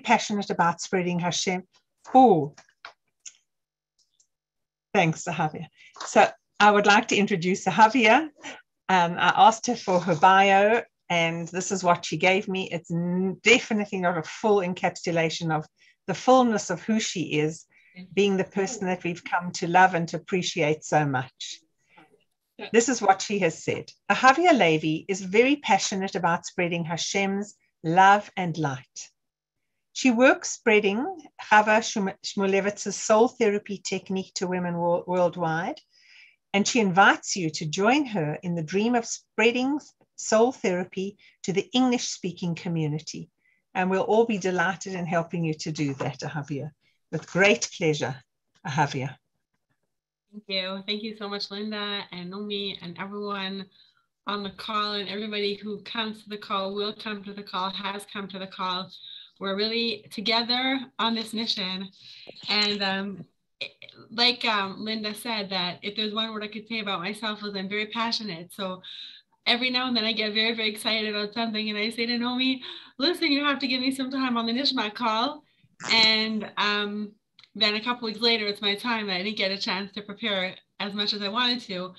passionate about spreading Hashem. Oh, thanks, Ahavya. So I would like to introduce Ahavya. I asked her for her bio, and this is what she gave me. It's definitely not a full encapsulation of the fullness of who she is, being the person that we've come to love and to appreciate so much. This is what she has said. Ahavya Halevy is very passionate about spreading Hashem's love and light. She works spreading Chava Shmulevitz's soul therapy technique to women worldwide, and she invites you to join her in the dream of spreading soul therapy to the English-speaking community. And we'll all be delighted in helping you to do that, Ahavya, with great pleasure, Ahavya. Thank you. Thank you so much, Linda and Nomi and everyone on the call, and everybody who comes to the call, will come to the call, has come to the call. We're really together on this mission. And like Linda said, that if there's one word I could say about myself is I'm very passionate. So every now and then I get very, very excited about something, and I say to Nomi, listen, you have to give me some time on the Nishma call. And then a couple weeks later, it's my time. I didn't get a chance to prepare as much as I wanted to.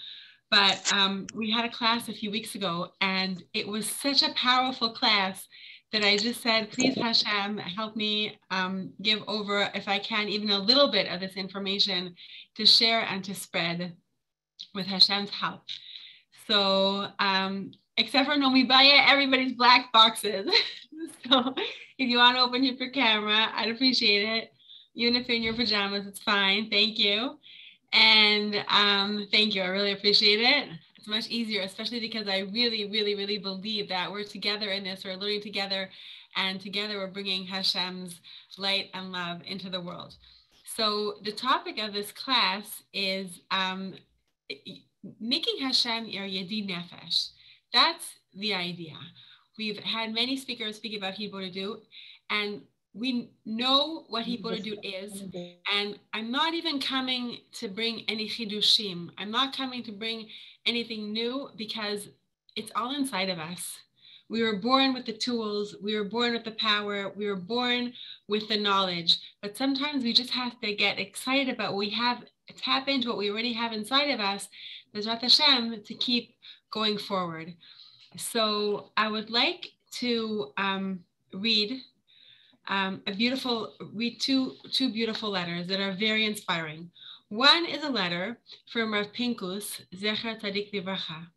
But we had a class a few weeks ago, and it was such a powerful class that I just said, please, Hashem, help me give over, if I can, even a little bit of this information to share and to spread with Hashem's help. So, except for Nomi Baya, everybody's black boxes. So if you want to open your camera, I'd appreciate it. Even if you're in your pajamas, it's fine. Thank you. And thank you. I really appreciate it. It's much easier, especially because I really, really, really believe that we're together in this. We're learning together, and together we're bringing Hashem's light and love into the world. So the topic of this class is making Hashem your Yedid Nefesh. That's the idea. We've had many speakers speak about Hibodedut, and we know what Hibodedut is, and I'm not even coming to bring any chidushim. I'm not coming to bring anything new, because it's all inside of us. We were born with the tools, we were born with the power, we were born with the knowledge, but sometimes we just have to get excited about what we have, tap into what we already have inside of us, B'ezrat Hashem, to keep going forward. So I would like to read two beautiful letters that are very inspiring. One is a letter from Rav Pinkus, Zecher Tzadik Livracha.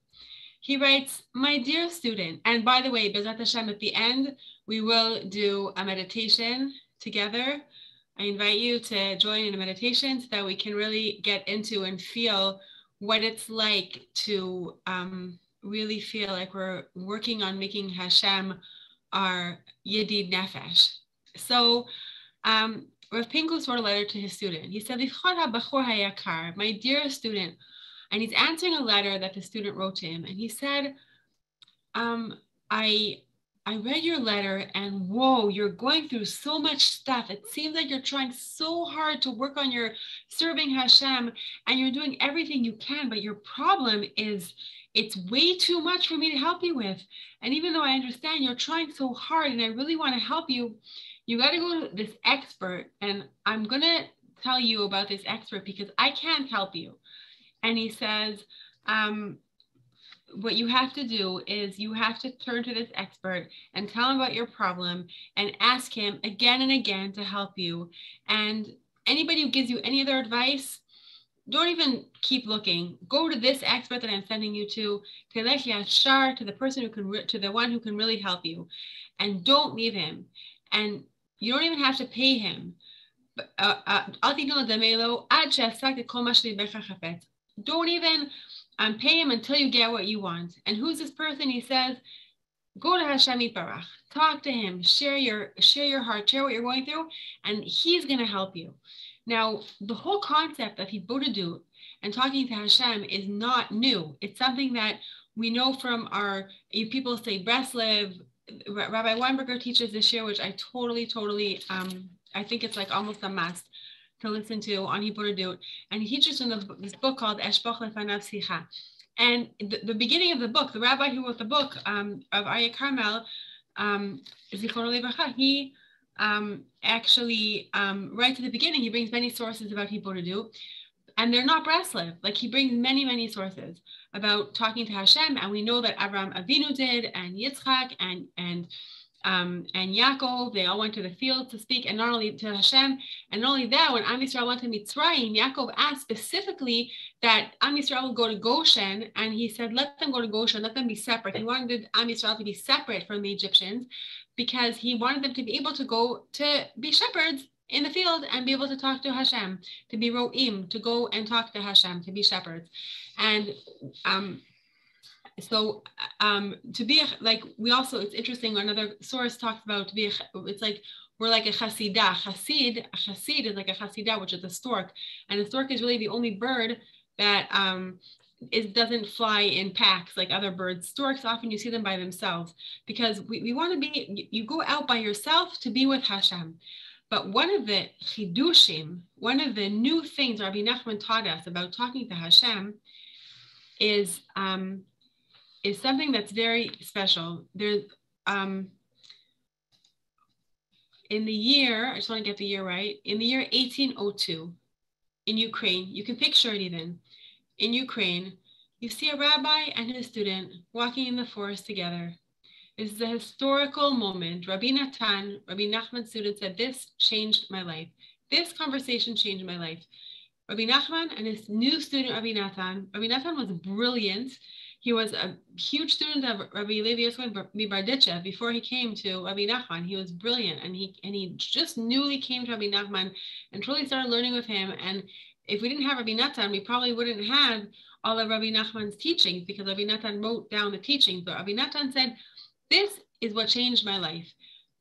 He writes, my dear student, and by the way, B'ezrat Hashem, at the end, we will do a meditation together. I invite you to join in a meditation so that we can really get into and feel what it's like to really feel like we're working on making Hashem our Yedid Nefesh. So Rav Pinkus wrote a letter to his student. He said, my dear student, and he's answering a letter that the student wrote to him. And he said, I read your letter, and whoa, you're going through so much stuff. It seems like you're trying so hard to work on your serving Hashem, and you're doing everything you can, but your problem is it's way too much for me to help you with. And even though I understand you're trying so hard and I really want to help you, you got to go to this expert. And I'm going to tell you about this expert because I can't help you. And he says, what you have to do is you have to turn to this expert and tell him about your problem and ask him again and again to help you. And anybody who gives you any other advice, don't even keep looking. Go to this expert that I'm sending you to the person who can, to the one who can really help you, and don't leave him. And you don't even have to pay him. Don't even pay him until you get what you want. And who's this person? He says, go to Hashem Yitbarach, talk to him, share your heart, share what you're going through, and he's going to help you. Now, the whole concept of Hibodedut and talking to Hashem is not new. It's something that we know from our, people say Breslev, Rabbi Weinberger teaches this year, which I totally, I think it's like almost a must to listen to on Hibodedut. And he teaches in this book called Eshpoch Lefanav Sicha. And the beginning of the book, the rabbi who wrote the book of Arya Carmel, Zichrono Livracha, he actually, right to the beginning, he brings many sources about Hebrew to do, and they're not Breslev. Like, he brings many, many sources about talking to Hashem, and we know that Avraham Avinu did, and Yitzchak, and Yaakov, they all went to the field to speak, and not only to Hashem, and not only that, when Am Yisrael went to Mitzrayim, Yaakov asked specifically that Am Yisrael will go to Goshen, and he said, let them go to Goshen, let them be separate. He wanted Am Yisrael to be separate from the Egyptians, because he wanted them to be able to go to be shepherds in the field and be able to talk to Hashem, to be ro'im, to go and talk to Hashem, to be shepherds. And so to be like, we also, it's interesting, another source talks about to be, it's like, we're like a chasidah. A chasid is like a chasidah, which is a stork. And a stork is really the only bird that doesn't fly in packs like other birds. Storks, often you see them by themselves, because we want to be, you go out by yourself to be with Hashem. But one of the chidushim, one of the new things Rabbi Nachman taught us about talking to Hashem is something that's very special. There's in the year, I just want to get the year right, in the year 1802, in Ukraine, you can picture it even, in Ukraine, you see a rabbi and his student walking in the forest together. This is a historical moment. Rabbi Nachman's student said, this changed my life. This conversation changed my life. Rabbi Nachman and his new student, Rabbi Natan was brilliant. He was a huge student of Rabbi Levi Yosef Barditchev before he came to Rabbi Nachman. He was brilliant, and he just newly came to Rabbi Nachman and truly started learning with him. And if we didn't have Rabbi Natan, we probably wouldn't have all of Rabbi Nachman's teachings, because Rabbi Natan wrote down the teachings. But Rabbi Natan said, this is what changed my life.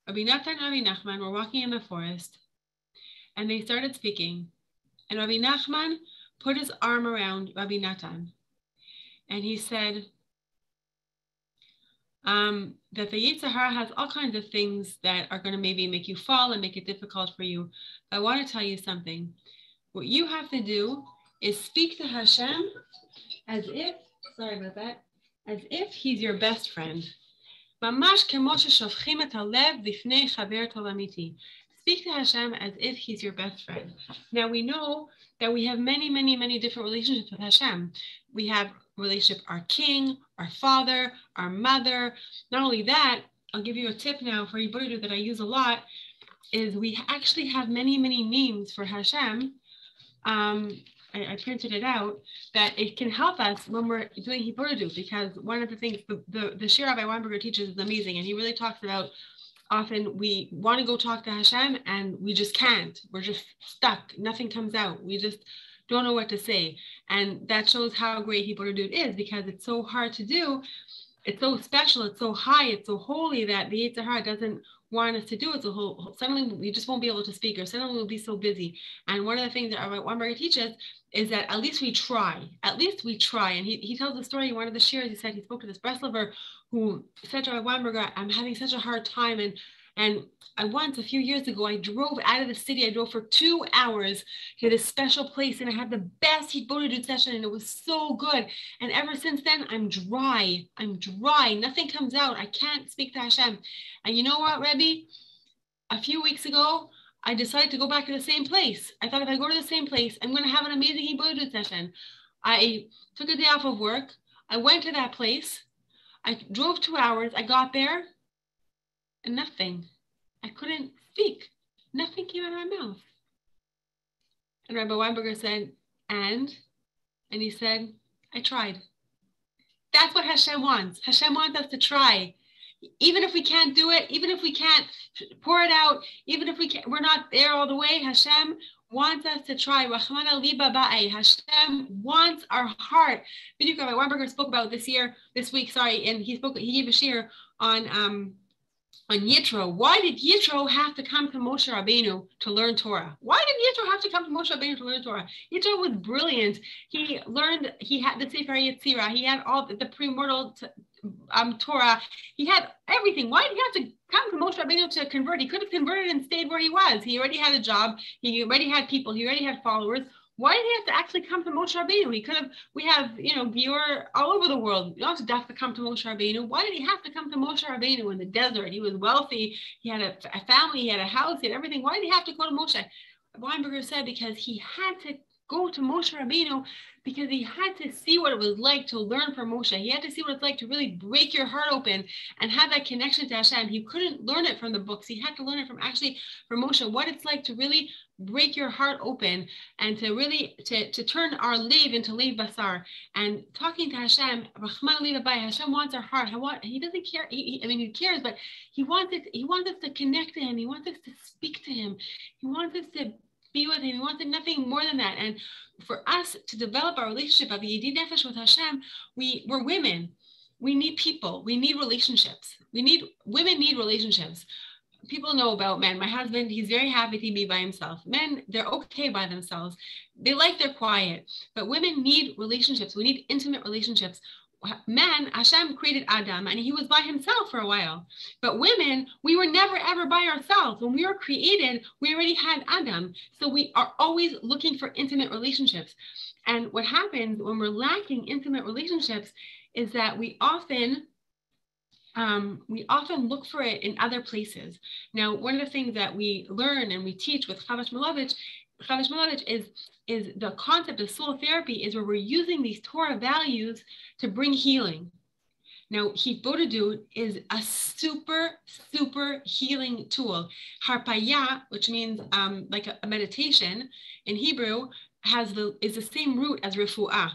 Rabbi Natan and Rabbi Nachman were walking in the forest, and they started speaking. And Rabbi Nachman put his arm around Rabbi Natan, and he said that the Yetzer Hara has all kinds of things that are going to maybe make you fall and make it difficult for you. I want to tell you something. What you have to do is speak to Hashem as if, sorry about that, as if he's your best friend. Speak to Hashem as if he's your best friend. Now we know that we have many, many, many different relationships with Hashem. We have relationship, our king, our father, our mother. Not only that, I'll give you a tip now for Yiburidu that I use a lot, is we actually have many, many names for Hashem. I printed it out, that it can help us when we're doing Hiburidu, because one of the things the Shir Rabbi Weinberger teaches is amazing, and he really talks about often we want to go talk to Hashem and we just can't. We're just stuck. Nothing comes out. We just don't know what to say. And that shows how great Hiburidu is, because it's so hard to do. It's so special. It's so high. It's so holy that the Yetzer Hara doesn't want us to do it. So suddenly we just won't be able to speak, or suddenly we'll be so busy. And one of the things that Rabbi Weinberger teaches is that at least we try. At least we try. And he tells the story in one of the shirs. He said he spoke to this Breslover who said to Rabbi Weinberger, I'm having such a hard time. And I once, a few years ago, I drove out of the city. I drove for 2 hours to this special place, and I had the best Hiburidu session, and it was so good. And ever since then, I'm dry. Nothing comes out. I can't speak to Hashem. And you know what, Rebbe? A few weeks ago, I decided to go back to the same place. I thought if I go to the same place, I'm going to have an amazing Hiburidu session. I took a day off of work. I went to that place. I drove 2 hours. I got there. And nothing. I couldn't speak. Nothing came out of my mouth. And Rabbi Weinberger said, and he said, I tried. That's what Hashem wants. Hashem wants us to try. Even if we can't do it, even if we can't pour it out, even if we're not there all the way, Hashem wants us to try. Hashem wants our heart. Rabbi Weinberger spoke about this week, and he gave a shir on Yitro. Why did Yitro have to come to Moshe Rabbeinu to learn Torah? Why did Yitro have to come to Moshe Rabbeinu to learn Torah? Yitro was brilliant. He had the Sefer Yetzirah. He had all the primordial Torah. He had everything. Why did he have to come to Moshe Rabbeinu to convert? He could have converted and stayed where he was. He already had a job. He already had people. He already had followers. Why did he have to actually come to Moshe Rabbeinu? We have, viewer all over the world. You don't have to come to Moshe Rabbeinu. Why did he have to come to Moshe Rabbeinu in the desert? He was wealthy. He had a family. He had a house. He had everything. Why did he have to go to Moshe? Weinberger said because he had to go to Moshe Rabbeinu because he had to see what it was like to learn from Moshe. He had to see what it's like to really break your heart open and have that connection to Hashem. He couldn't learn it from the books. He had to learn it from Moshe, what it's like to really break your heart open and to really to turn our lev into lev basar. And talking to Hashem, Hashem wants our heart. He doesn't care. He cares, but he wants us to connect to him. He wants us to speak to him. He wants us to be with him. He wanted nothing more than that. And for us to develop our relationship of Yedid Nefesh with Hashem, we're women. We need people. We need relationships. Women need relationships. People know about men. My husband, he's very happy to be by himself. Men, they're okay by themselves. They like their quiet. But women need relationships. We need intimate relationships. Man, Hashem created Adam and he was by himself for a while. But women, we were never ever by ourselves. When we were created, we already had Adam. So we are always looking for intimate relationships. And what happens when we're lacking intimate relationships is that we often look for it in other places. Now, one of the things that we learn and we teach with Chava Shmulevitch is the concept of soul therapy is where we're using these Torah values to bring healing. Now, Hitbodedut is a super, super healing tool. Harpaya, which means like a meditation in Hebrew, is the same root as refu'ah.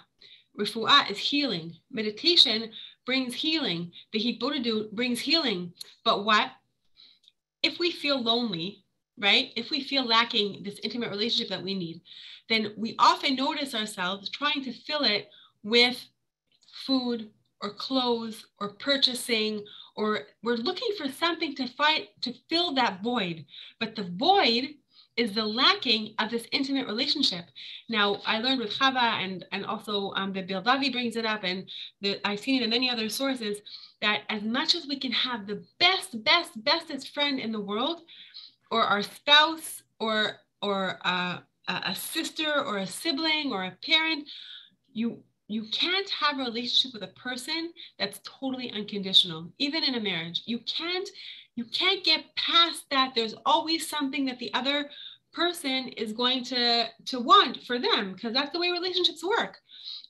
Refu'ah is healing. Meditation brings healing. The Hitbodedut brings healing. But what? If we feel lonely, right? If we feel lacking this intimate relationship that we need, then we often notice ourselves trying to fill it with food or clothes or purchasing, or we're looking for something to fill that void. But the void is the lacking of this intimate relationship. Now, I learned with Chava and also the Bilvavi brings it up, and I've seen it in many other sources, that as much as we can have the bestest friend in the world, or our spouse, or a sister, or a sibling, or a parent, you can't have a relationship with a person that's totally unconditional. Even in a marriage, you can't get past that. There's always something that the other person is going to want for them, because that's the way relationships work.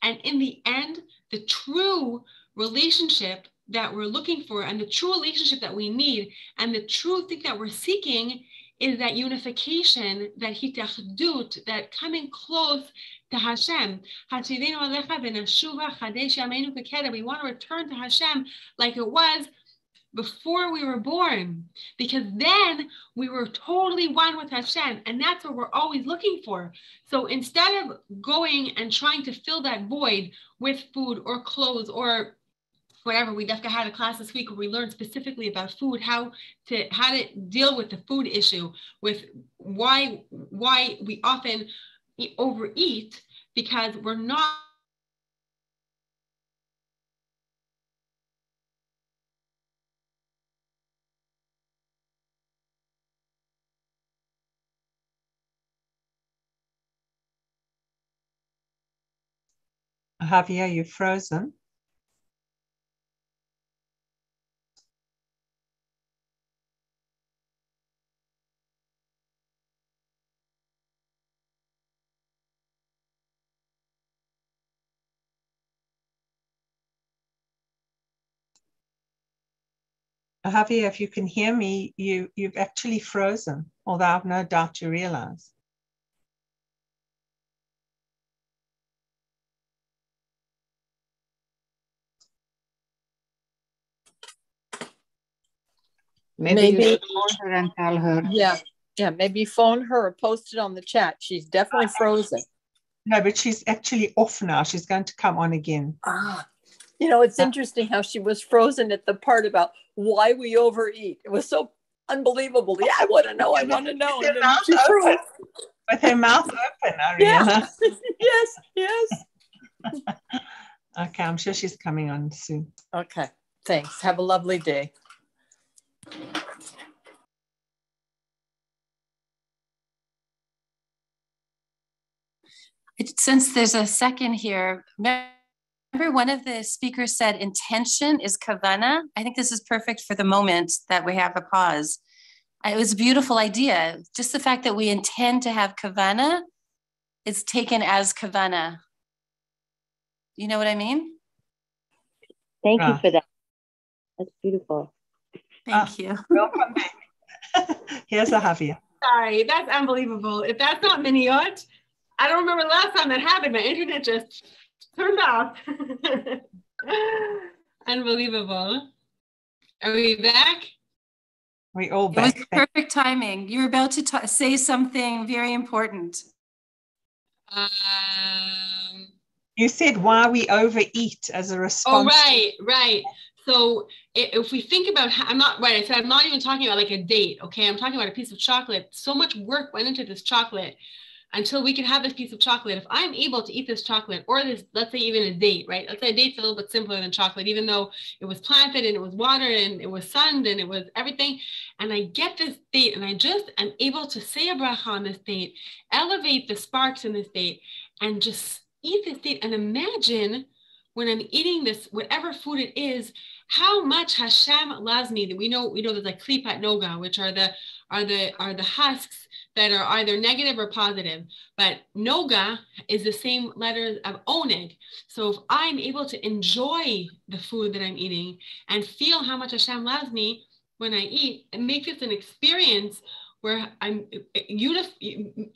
And in the end, the true relationship that we're looking for, and the true relationship that we need, and the true thing that we're seeking, is that unification, that hitachdut, that coming close to Hashem. We want to return to Hashem like it was before we were born, because then we were totally one with Hashem, and that's what we're always looking for. So instead of going and trying to fill that void with food or clothes or whatever, we definitely had a class this week where we learned specifically about food, how to deal with the food issue, with why we often overeat, because we're not Ahavya, you're frozen. Ahavya, if you can hear me, you've actually frozen, although I've no doubt you realize. Maybe phone her and tell her. Yeah, maybe phone her or post it on the chat. She's definitely frozen. No, but she's actually off now. She's going to come on again. It's interesting how she was frozen at the part about why we overeat. It was so unbelievable. Yeah, I want to know. And then she froze. With her mouth open, Ariana. Yeah. Yes. Okay, I'm sure she's coming on soon. Okay, thanks. Have a lovely day. Since there's a second here, remember one of the speakers said intention is kavana. I think this is perfect for the moment that we have a pause. It was a beautiful idea. Just the fact that we intend to have kavana is taken as kavana. You know what I mean? Thank you for that. That's beautiful. Thank you. Welcome back. Here's Ahavya. Sorry, that's unbelievable. If that's not Miniyot, I don't remember the last time that happened. My internet just turned off. Unbelievable. Are we back? We all back. It was perfect timing. You were about to say something very important. You said why we overeat as a response. Oh, right. So if we think about I'm not even talking about like a date, okay? I'm talking about a piece of chocolate. So much work went into this chocolate until we can have this piece of chocolate. If I'm able to eat this chocolate, or this, let's say even a date, right? Let's say a date's a little bit simpler than chocolate, even though it was planted and it was watered and it was sunned and it was everything. And I get this date and I just am able to say a bracha on this date, elevate the sparks in this date, and just eat this date and imagine when I'm eating this, whatever food it is, how much Hashem loves me. That we know there's like klipat noga, which are the husks that are either negative or positive. But noga is the same letters of oneg. So if I'm able to enjoy the food that I'm eating and feel how much Hashem loves me when I eat, and make this an experience where I'm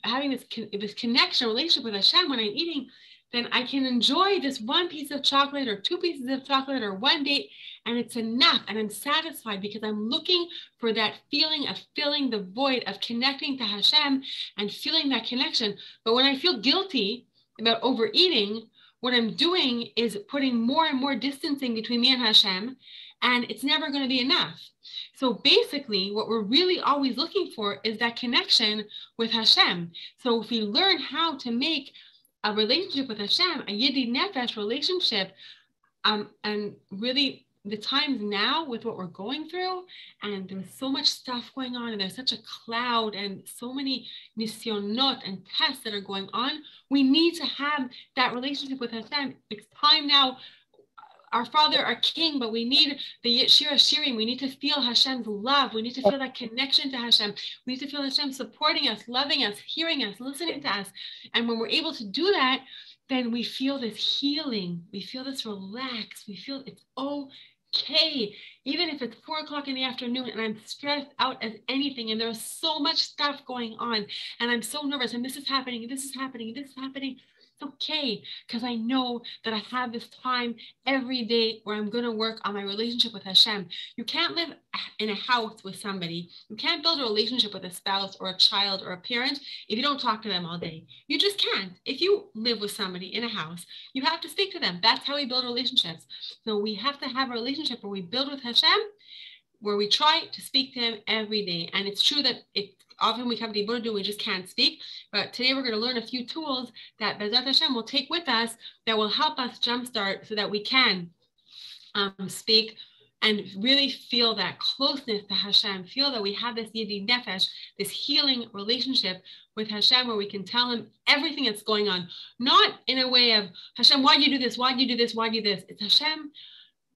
having this connection, relationship with Hashem when I'm eating, then I can enjoy this one piece of chocolate or two pieces of chocolate or one date, and it's enough, and I'm satisfied because I'm looking for that feeling of filling the void, of connecting to Hashem and feeling that connection. But when I feel guilty about overeating, what I'm doing is putting more and more distancing between me and Hashem, and it's never going to be enough. So basically, what we're really always looking for is that connection with Hashem. So if we learn how to make a relationship with Hashem, a Yedid Nefesh relationship, and really the times now with what we're going through, and there's so much stuff going on, and there's such a cloud and so many nisyonot and tests that are going on, we need to have that relationship with Hashem. It's time now. Our Father, our King, but we need the Shira Shirim. We need to feel Hashem's love. We need to feel that connection to Hashem. We need to feel Hashem supporting us, loving us, hearing us, listening to us. And when we're able to do that, then we feel this healing. We feel this relax. We feel it's okay. Even if it's 4 o'clock in the afternoon and I'm stressed out as anything, and there's so much stuff going on, and I'm so nervous, and this is happening, and this is happening, and this is happening. It's okay, because I know that I have this time every day where I'm going to work on my relationship with Hashem. You can't live in a house with somebody. You can't build a relationship with a spouse or a child or a parent if you don't talk to them all day. You just can't. If you live with somebody in a house, you have to speak to them. That's how we build relationships. So we have to have a relationship where we build with Hashem, where we try to speak to him every day. And it's true that often we come to Yibudu, we just can't speak. But today we're going to learn a few tools that Bezrat Hashem will take with us that will help us jumpstart so that we can speak and really feel that closeness to Hashem, feel that we have this Yedid Nefesh, this healing relationship with Hashem where we can tell him everything that's going on. Not in a way of, Hashem, why'd you do this? Why'd you do this? Why'd you do this? It's Hashem,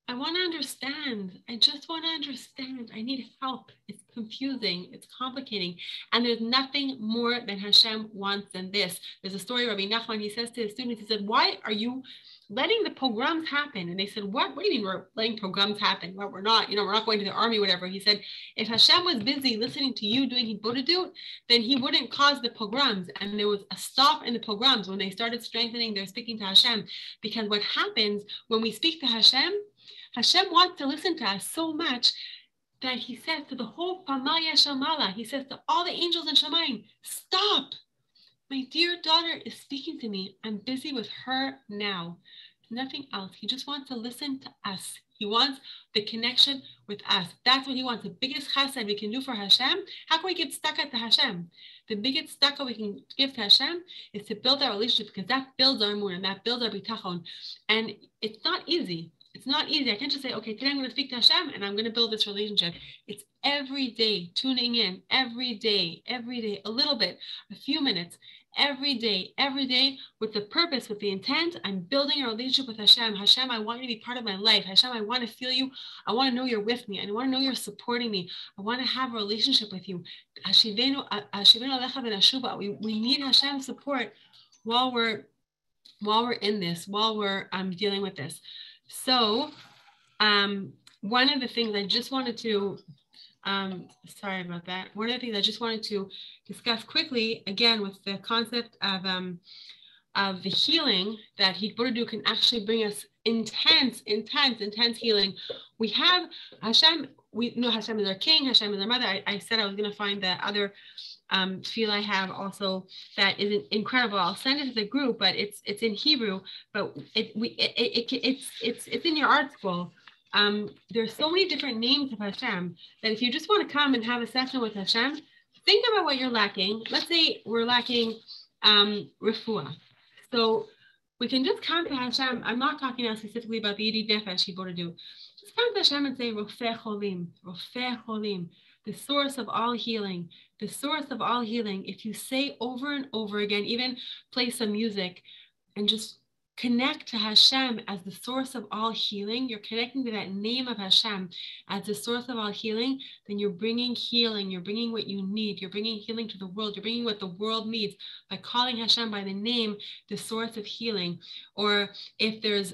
I want to understand. I just want to understand. I need help. It's confusing. It's complicating. And there's nothing more than Hashem wants than this. There's a story, Rabbi Nachman, he says to his students, he said, why are you letting the pogroms happen? And they said, what do you mean we're letting pogroms happen? Well, we're not going to the army, whatever. He said, if Hashem was busy listening to you doing Hibodedut, then he wouldn't cause the pogroms. And there was a stop in the pogroms when they started strengthening their speaking to Hashem. Because what happens when we speak to Hashem, Hashem wants to listen to us so much that he says to the whole Pamaya Shamala, he says to all the angels in Shamayim, stop. My dear daughter is speaking to me. I'm busy with her now. Nothing else. He just wants to listen to us. He wants the connection with us. That's what he wants. The biggest chesed we can do for Hashem. How can we give tzedakah to Hashem? The biggest tzedakah we can give to Hashem is to build our relationship, because that builds our emunah and that builds our bitachon. And it's not easy. It's not easy. I can't just say, okay, today I'm going to speak to Hashem and I'm going to build this relationship. It's every day, tuning in, every day, a little bit, a few minutes, every day, with the purpose, with the intent. I'm building a relationship with Hashem. Hashem, I want you to be part of my life. Hashem, I want to feel you. I want to know you're with me. I want to know you're supporting me. I want to have a relationship with you. We need Hashem's support while we're in this, while we're dealing with this. So one of the things I just wanted to, sorry about that. One of the things I just wanted to discuss quickly, again, with the concept of the healing that Hikborudu can actually bring us intense healing. We have Hashem, we know Hashem is our king, Hashem is our mother. I said I was going to find the other feel I have also that is incredible. I'll send it to the group, but it's in Hebrew, but it's in your art school. There's so many different names of Hashem that if you just want to come and have a session with Hashem, think about what you're lacking. Let's say we're lacking refuah. So we can just come to Hashem. I'm not talking now specifically about the Yedid Nefesh Hibborudu. Just come to Hashem and say, Rofeh Cholim, the source of all healing, the source of all healing. If you say over and over again, even play some music and just connect to Hashem as the source of all healing, you're connecting to that name of Hashem as the source of all healing, then you're bringing healing, you're bringing what you need, you're bringing healing to the world, you're bringing what the world needs by calling Hashem by the name, the source of healing. Or if there's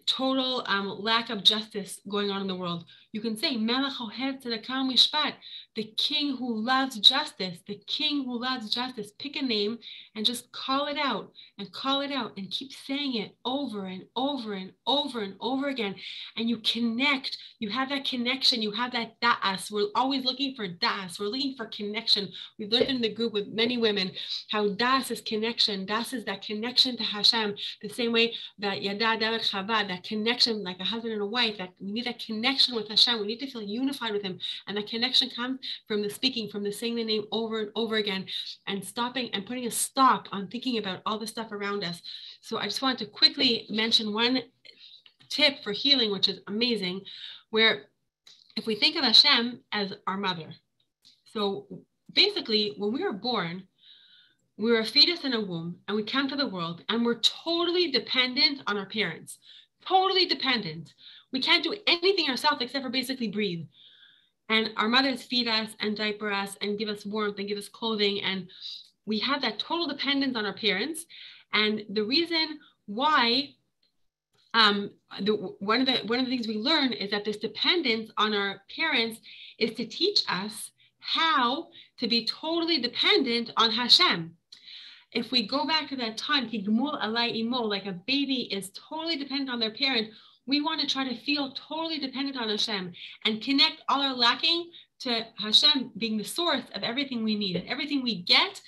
total lack of justice going on in the world, you can say, Melech Ohev Tzedakah Mishpat, the king who loves justice, the king who loves justice. Pick a name and just call it out and keep saying it over and over and over and over again. And you connect, you have that connection, you have that da'as. We're always looking for da'as. We're looking for connection. We've learned in the group with many women how da'as is connection. Da'as is that connection to Hashem, the same way that yada derech chava, that connection like a husband and a wife, that we need that connection with Hashem. We need to feel unified with him. And that connection comes from the speaking, from the saying the name over and over again, and stopping and putting a stop on thinking about all the stuff around us. So I just wanted to quickly mention one tip for healing, which is amazing, where if we think of Hashem as our mother. So basically, when we were born, we were a fetus in a womb, and we come to the world, and we're totally dependent on our parents. Totally dependent. We can't do anything ourselves except for basically breathe. And our mothers feed us and diaper us and give us warmth and give us clothing. And we have that total dependence on our parents. And the reason why, one of the things we learn is that this dependence on our parents is to teach us how to be totally dependent on Hashem. If we go back to that time, like a baby is totally dependent on their parent, we want to try to feel totally dependent on Hashem and connect all our lacking to Hashem being the source of everything we need, and everything we get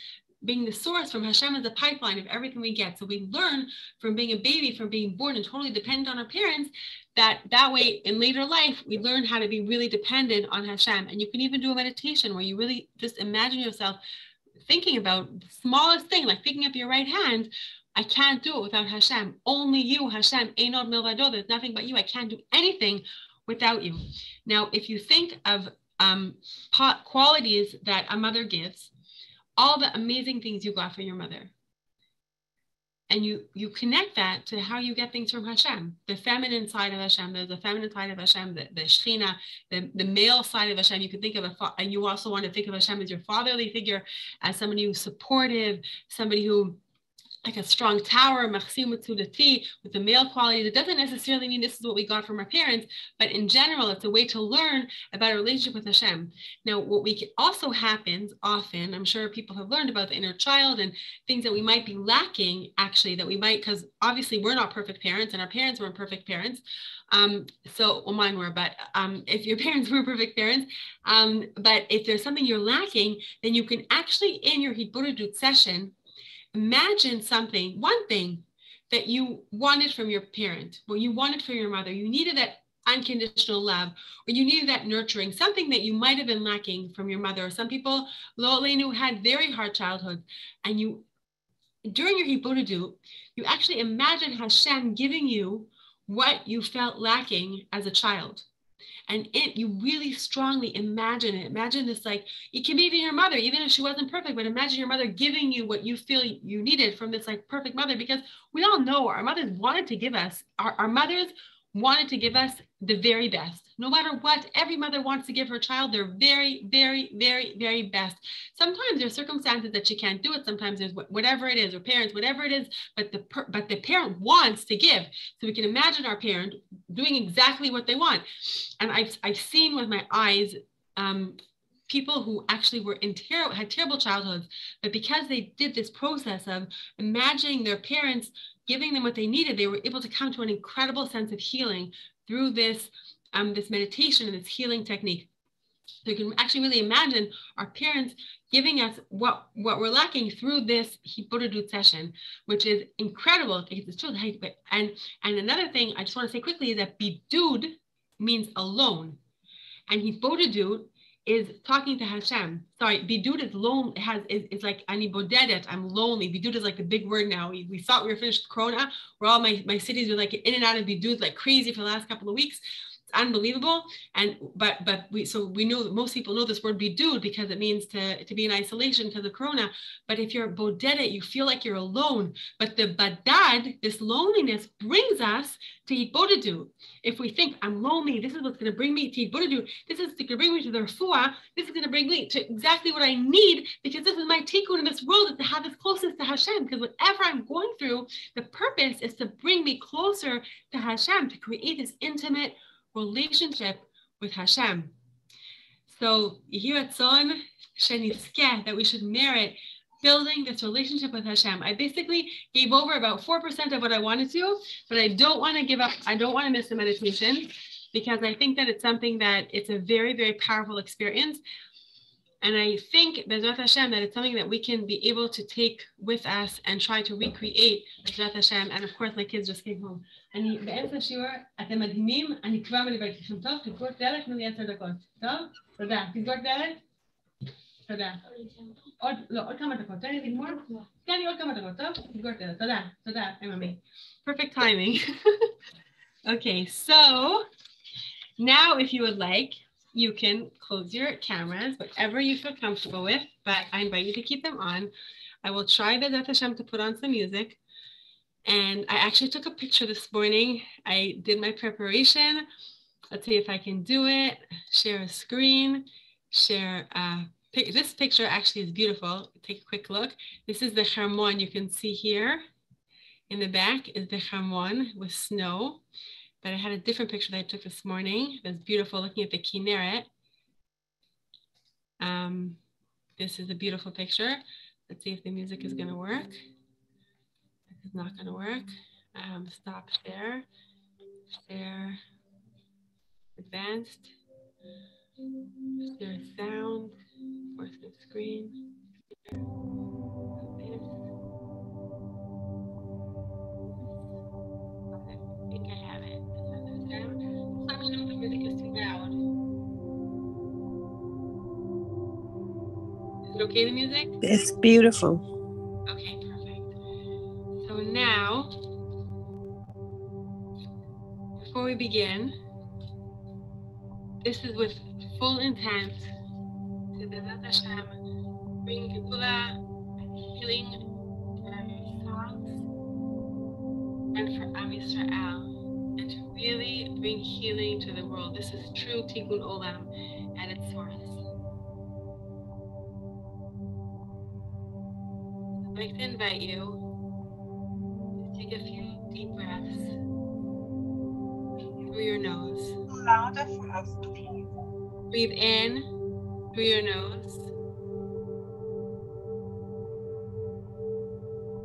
being the source from Hashem as the pipeline of everything we get. So we learn from being a baby, from being born and totally dependent on our parents, that way in later life, we learn how to be really dependent on Hashem. And you can even do a meditation where you really just imagine yourself thinking about the smallest thing, like picking up your right hand. I can't do it without Hashem. Only you, Hashem. Einod milvado. There's nothing but you. I can't do anything without you. Now, if you think of qualities that a mother gives, all the amazing things you got from your mother, and you connect that to how you get things from Hashem, the feminine side of Hashem. There's the feminine side of Hashem, the Shechina, the male side of Hashem. You can think of and you also want to think of Hashem as your fatherly figure, as somebody who's supportive, somebody who, like a strong tower, machsim with the male qualities. It doesn't necessarily mean this is what we got from our parents, but in general, it's a way to learn about a relationship with Hashem. Now, what also happens often, I'm sure people have learned about the inner child and things that we might be lacking, actually, that we might, because obviously we're not perfect parents and our parents weren't perfect parents. Mine were, but if your parents were perfect parents, but if there's something you're lacking, then you can actually, in your Hibborudu session, imagine one thing that you wanted from your parent, or you wanted from your mother. You needed that unconditional love, or you needed that nurturing, something that you might have been lacking from your mother. Some people, Lo Aleinu, had very hard childhood, and you, during your Hibborudu, you actually imagine Hashem giving you what you felt lacking as a child. And you really strongly imagine it. Imagine this, like, it can be even your mother, even if she wasn't perfect, but imagine your mother giving you what you feel you needed from this like perfect mother, because we all know our mothers wanted to give us, our mothers wanted to give us the very best. No matter what, every mother wants to give her child their very, very, very, very best. Sometimes there's circumstances that you can't do it. Sometimes there's whatever it is, or parents, whatever it is, but the parent wants to give. So we can imagine our parent doing exactly what they want. And I've seen with my eyes people who actually were had terrible childhoods, but because they did this process of imagining their parents giving them what they needed, they were able to come to an incredible sense of healing through this this meditation and this healing technique. So you can actually really imagine our parents giving us what we're lacking through this Hitbodedut session, which is incredible. It's true. And another thing I just want to say quickly is that bidud means alone, and Hitbodedut is talking to Hashem. Sorry, bidud is lone. It's like ani bodedet. I'm lonely. Bidud is like the big word now. We thought we were finished with Corona. Where all my cities were like in and out of bidud like crazy for the last couple of weeks. It's unbelievable. And but we know that most people know this word bidud because it means to be in isolation because of Corona. But if you're bodedet, you feel like you're alone. But the badad, this loneliness, brings us to Hitbodedut. If we think I'm lonely, this is what's going to bring me to Hitbodedut. This is going to bring me to the refuah. This is going to bring me to exactly what I need, because this is my tikkun in this world, is to have this closest to Hashem. Because whatever I'm going through, the purpose is to bring me closer to Hashem, to create this intimate relationship with Hashem. So that we should merit building this relationship with Hashem. I basically gave over about 4% of what I wanted to, but I don't want to give up. I don't want to miss the meditation, because I think that it's something that it's a very, very powerful experience. And I think, B'ezrat Hashem, that it's something that we can be able to take with us and try to recreate, B'ezrat Hashem. And of course, my kids just came home. אני באמצע שיעור, אתם מדהימים, אני כבר מדברת לכם. טוב, תסגור דלת, תנו לי 10 דקות. טוב? תודה. תסגור דלת? תודה. עוד כמה דקות. תן לי לגמור? תן לי עוד כמה דקות, טוב? תסגור דלת. תודה. תודה, אממי. Perfect timing. Okay, so now if you would like, you can close your cameras, whatever you feel comfortable with, but I invite you to keep them on. I will try, B'ezrat Hashem, to put on some music. And I actually took a picture this morning. I did my preparation. Let's see if I can do it. Share a screen. Share this picture actually is beautiful. Take a quick look. This is the Harmon. You can see here in the back is the Harmon with snow. But I had a different picture that I took this morning. That's beautiful, looking at the Kinneret. This is a beautiful picture. Let's see if the music is going to work. This is not going to work. Stop share. Share. Advanced. Share sound. Force the screen. I think I have it. Let me know if the music is too loud. Is it okay, the music? It's beautiful. Okay, perfect. So now, before we begin, this is with full intent to B'ezrat Hashem, bring Geula and healing for ourselves and for Am Yisrael, and to really bring healing to the world. This is true Tikkun Olam at its source. I'd like to invite you to take a few deep breaths through your nose. Louder for us, please. Breathe in through your nose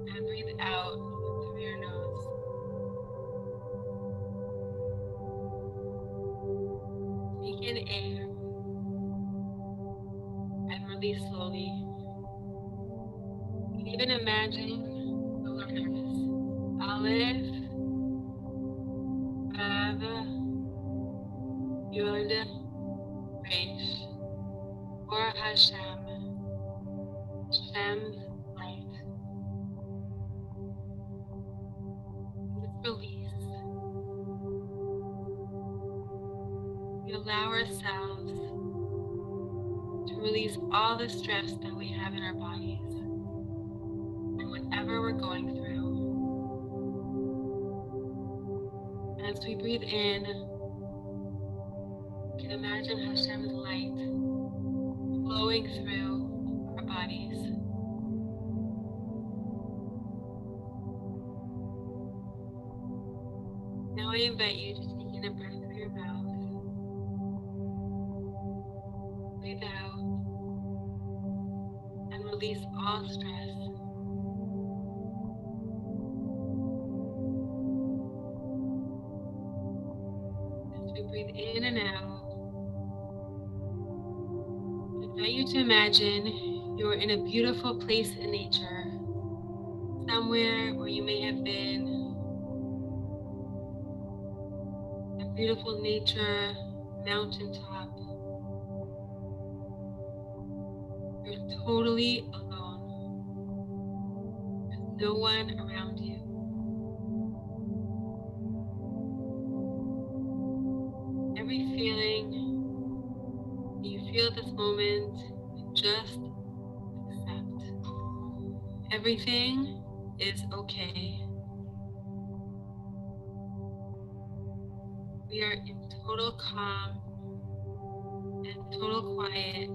and breathe out through your nose. Take in air and release slowly. You can even imagine the letters Aleph, Vav, Yod, Resh, or Hashem, Hashem's light. Let's release. allow ourselves to release all the stress that we have in our bodies and whatever we're going through. As we breathe in, you can imagine Hashem's light flowing through our bodies. Now I invite you to take in a breath through your mouth. Breathe out and release all stress. As we breathe in and out, I invite you to imagine you're in a beautiful place in nature, somewhere where you may have been, a beautiful nature mountaintop. You're totally alone, with no one around you. Every feeling you feel at this moment, just accept. Everything is okay. We are in total calm and total quiet.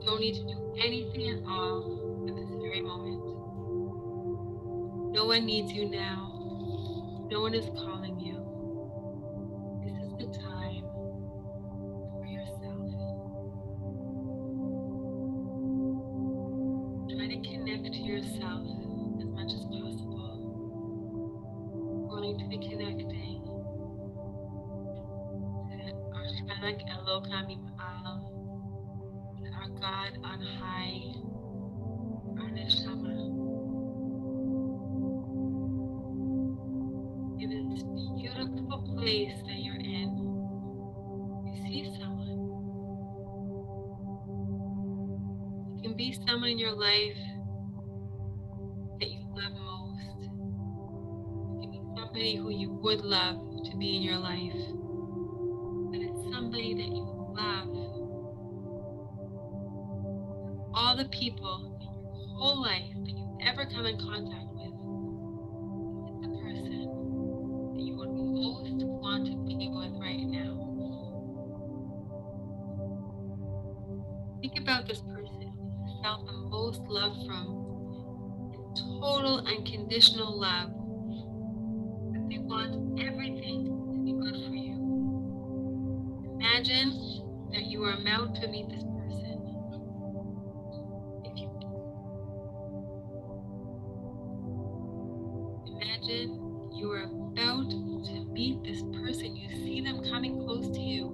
You don't need to do anything at all at this very moment. No one needs you now. No one is calling you. This is the time for yourself. Try to connect to yourself as much as possible. Going to be connecting to our Shvanak Eloka Mip'al, our God on high, our Neshama. In this beautiful place that you're in, you see someone. It can be someone in your life that you love most. It can be somebody who you would love to be in your life. But it's somebody that you love. All the people in your whole life that you've ever come in contact with, it's the person that you would most want to be with right now. Think about this person you felt the most love from, in total unconditional love, that they want everything to be good for you. Imagine that you are about to meet this person. Imagine you are about to meet this person. You see them coming close to you.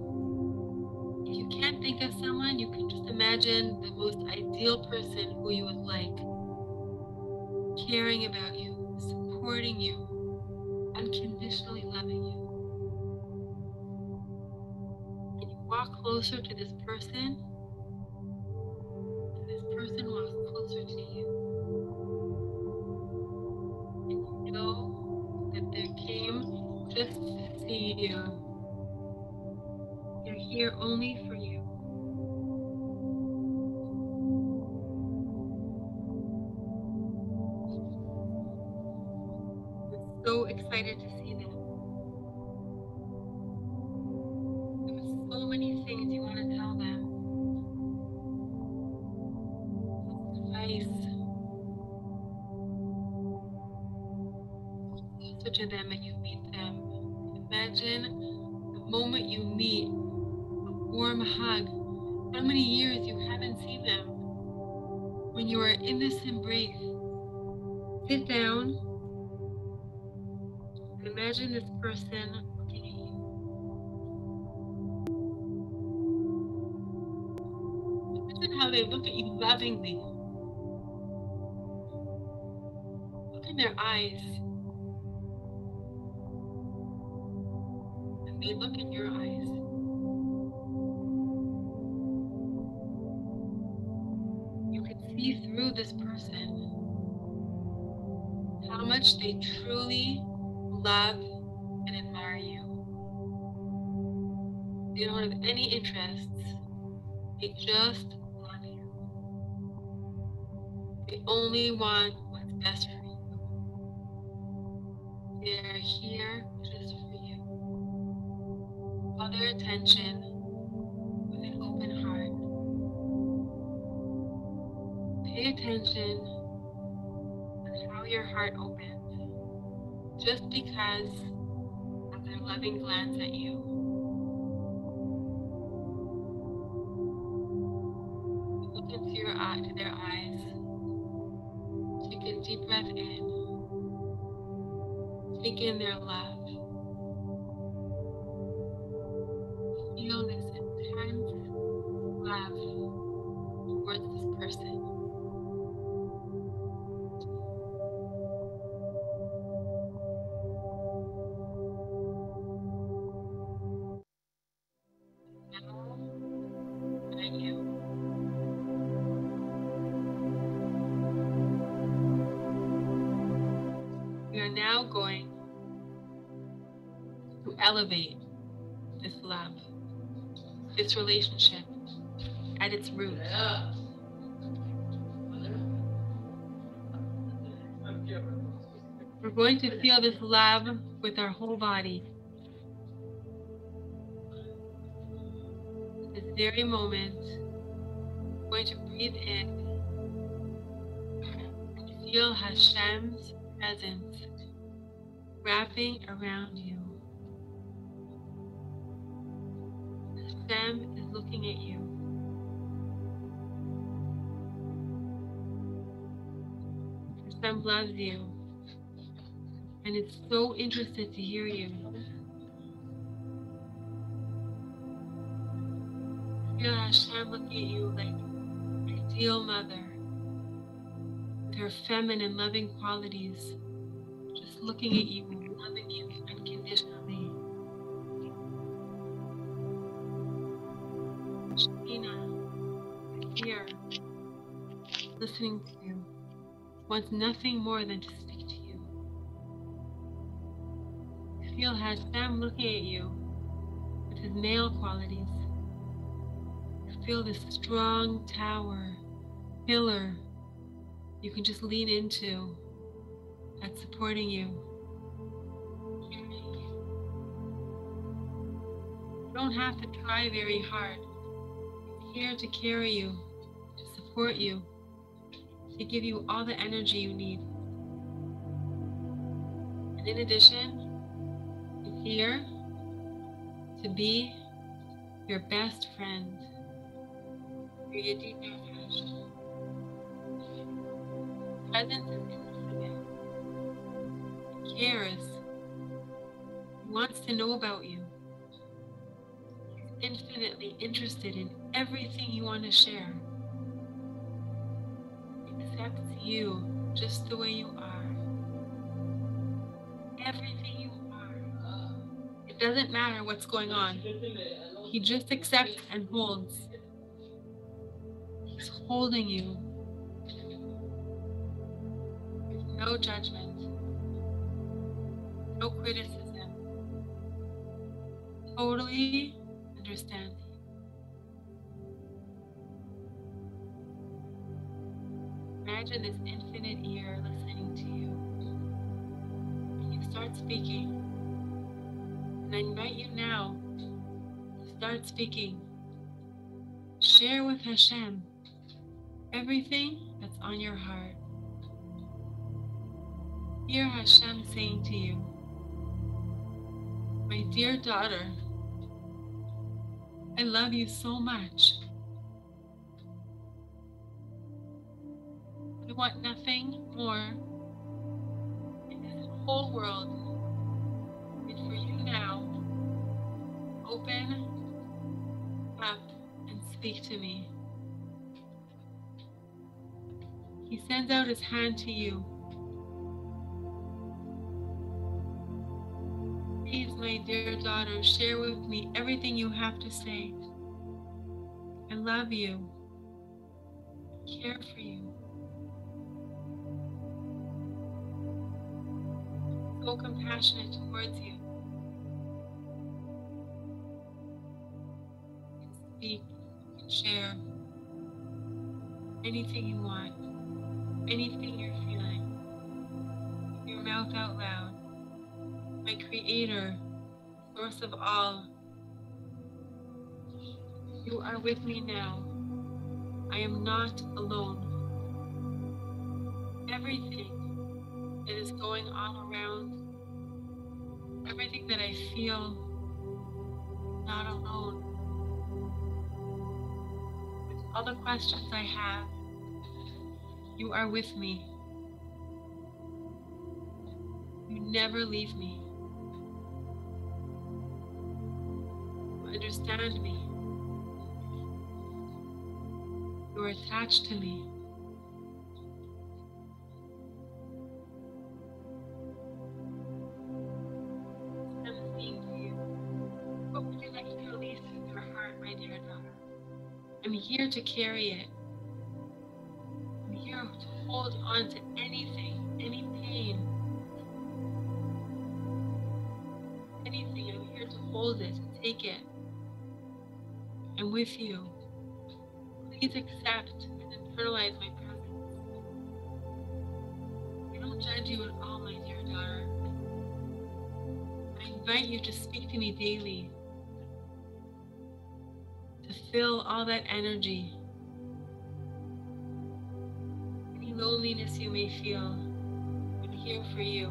If you can't think of someone, you can just imagine the most ideal person who you would like, caring about you, supporting you, unconditionally loving you. And you walk closer to this person, and this person walks closer to you. And you know that they came just to see you. They're here only for you. I'm so excited to see them. There are so many things you want to tell them. Advice. Closer to them and you meet them. Imagine the moment you meet, a warm hug. How many years you haven't seen them? When you are in this embrace, sit down and imagine this person looking at you. Imagine how they look at you lovingly. Look in their eyes. And they look in your eyes. You can see through this person how much they truly love and admire you. They don't have any interests. They just love you. They only want what's best for you. They're here just for you. All their attention with an open heart. Pay attention to how your heart opens just because of their loving glance at you. Look into their eyes. Take a deep breath in. Take in their love. Feel this intense love towards this person. Now, at you. We are now going to elevate this love, this relationship at its root. We're going to feel this love with our whole body. At this very moment, we're going to breathe in and feel Hashem's presence wrapping around you. Hashem is looking at you. Hashem loves you and is so interested to hear you. Feel Hashem looking at you like an ideal mother with her feminine, loving qualities, just looking at you and loving you unconditionally. Shekhinah, here, listening to you, wants nothing more than to speak to you. Feel Hashem looking at you with his male qualities. Feel this strong tower, pillar you can just lean into that's supporting you. You don't have to try very hard. It's here to carry you, to support you, to give you all the energy you need. And in addition, it's here to be your best friend, your Yedid Nefesh. Presence is infinite. He cares. He wants to know about you. He's infinitely interested in everything you want to share. He accepts you just the way you are. Everything you are. It doesn't matter what's going on. He just accepts and holds. He's holding you with no judgment, no criticism, totally understanding. Imagine this infinite ear listening to you. And you start speaking. And I invite you now to start speaking. Share with Hashem everything that's on your heart. Hear Hashem saying to you, "My dear daughter, I love you so much. I want nothing more in this whole world than for you now, open up and speak to me." He sends out his hand to you. Please, my dear daughter, share with me everything you have to say. I love you. I care for you. I'm so compassionate towards you. speak, you can share anything you want, anything you're feeling. Your mouth out loud. My Creator, source of all, you are with me now. I am not alone. Everything that is going on around, everything that I feel, not alone. With all the questions I have, you are with me. You never leave me. You understand me. You are attached to me. I'm saying to you, what would you like to release in your heart, my dear daughter? I'm here to carry it. I'm here to hold on to anything, any pain, anything. I'm here to hold it, to take it. I'm with you. Please accept and internalize my presence. I don't judge you at all, my dear daughter. I invite you to speak to me daily, to fill all that energy. Any loneliness you may feel, I'm here for you.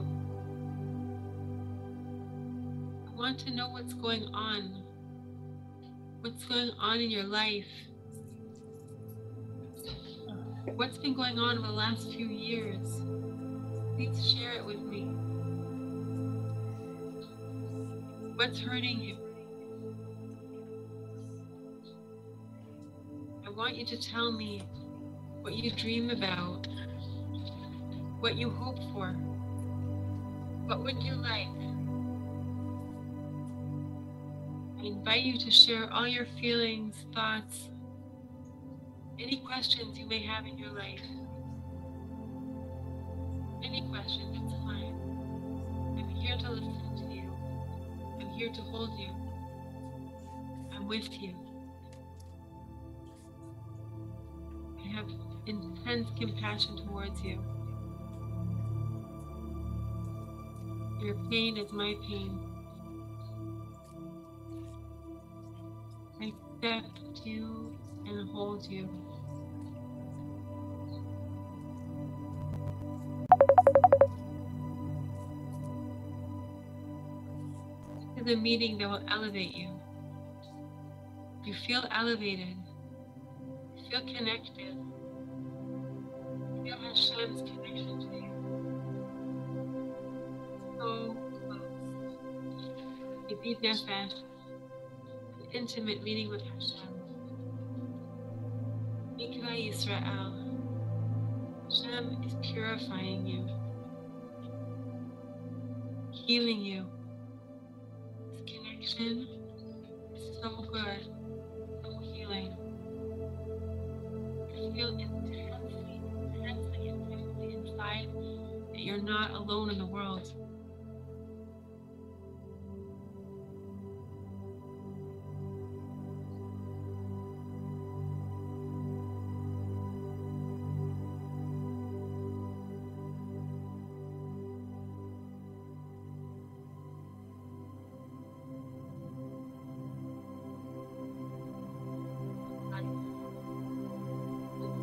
I want to know what's going on. What's going on in your life? What's been going on over the last few years? Please share it with me. What's hurting you? I want you to tell me what you dream about, what you hope for. What would you like? I invite you to share all your feelings, thoughts, any questions you may have in your life. Any question, it's fine. I'm here to listen to you. I'm here to hold you. I'm with you. I have intense compassion towards you. Your pain is my pain. I accept you and hold you. This is a meeting that will elevate you. You feel elevated. You feel connected. You feel Hashem's connection to you. So close. Yedid Nefesh, an intimate meeting with Hashem. Mikvah Yisrael. Hashem is purifying you, healing you. This connection is so good, so healing. You feel intensely inside that you're not alone in the world.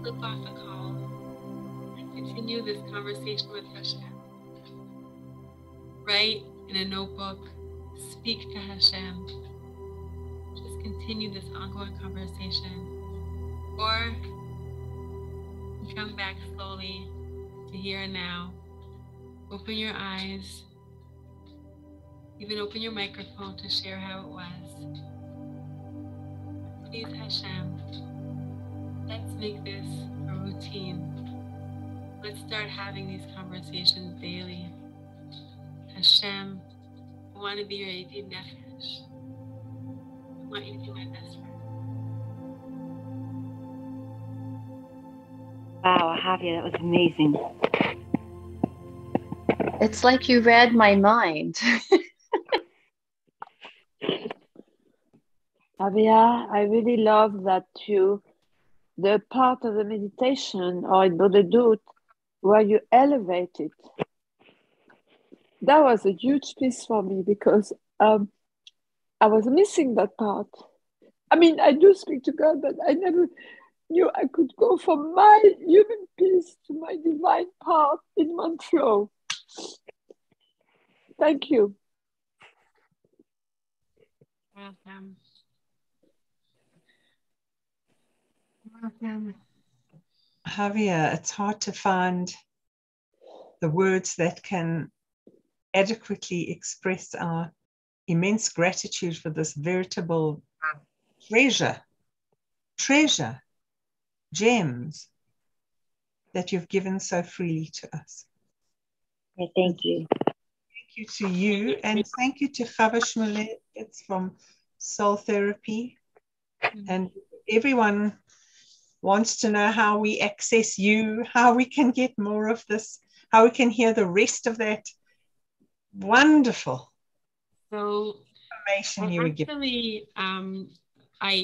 Flip off the call and continue this conversation with Hashem. Write in a notebook, speak to Hashem. Just continue this ongoing conversation. Or come back slowly to here and now. Open your eyes. Even open your microphone to share how it was. Please, Hashem, let's make this a routine. Let's start having these conversations daily. Hashem, I want to be your Yedid Nefesh. I want you to be my best friend. Wow, Ahavya, that was amazing. It's like you read my mind. I Ahavya, I really love that the part of the meditation or in Bodhidut where you elevate it. That was a huge piece for me because I was missing that part. I mean, I do speak to God, but I never knew I could go from my human piece to my divine part in one flow. Thank you. Welcome. Welcome. Javier, it's hard to find the words that can adequately express our immense gratitude for this veritable treasure, gems that you've given so freely to us. Okay, thank you. Thank you to you, and thank you to Chava Shmulevitz from Soul Therapy. And everyone wants to know how we access you, how we can get more of this, how we can hear the rest of that wonderful information you were giving. Actually, I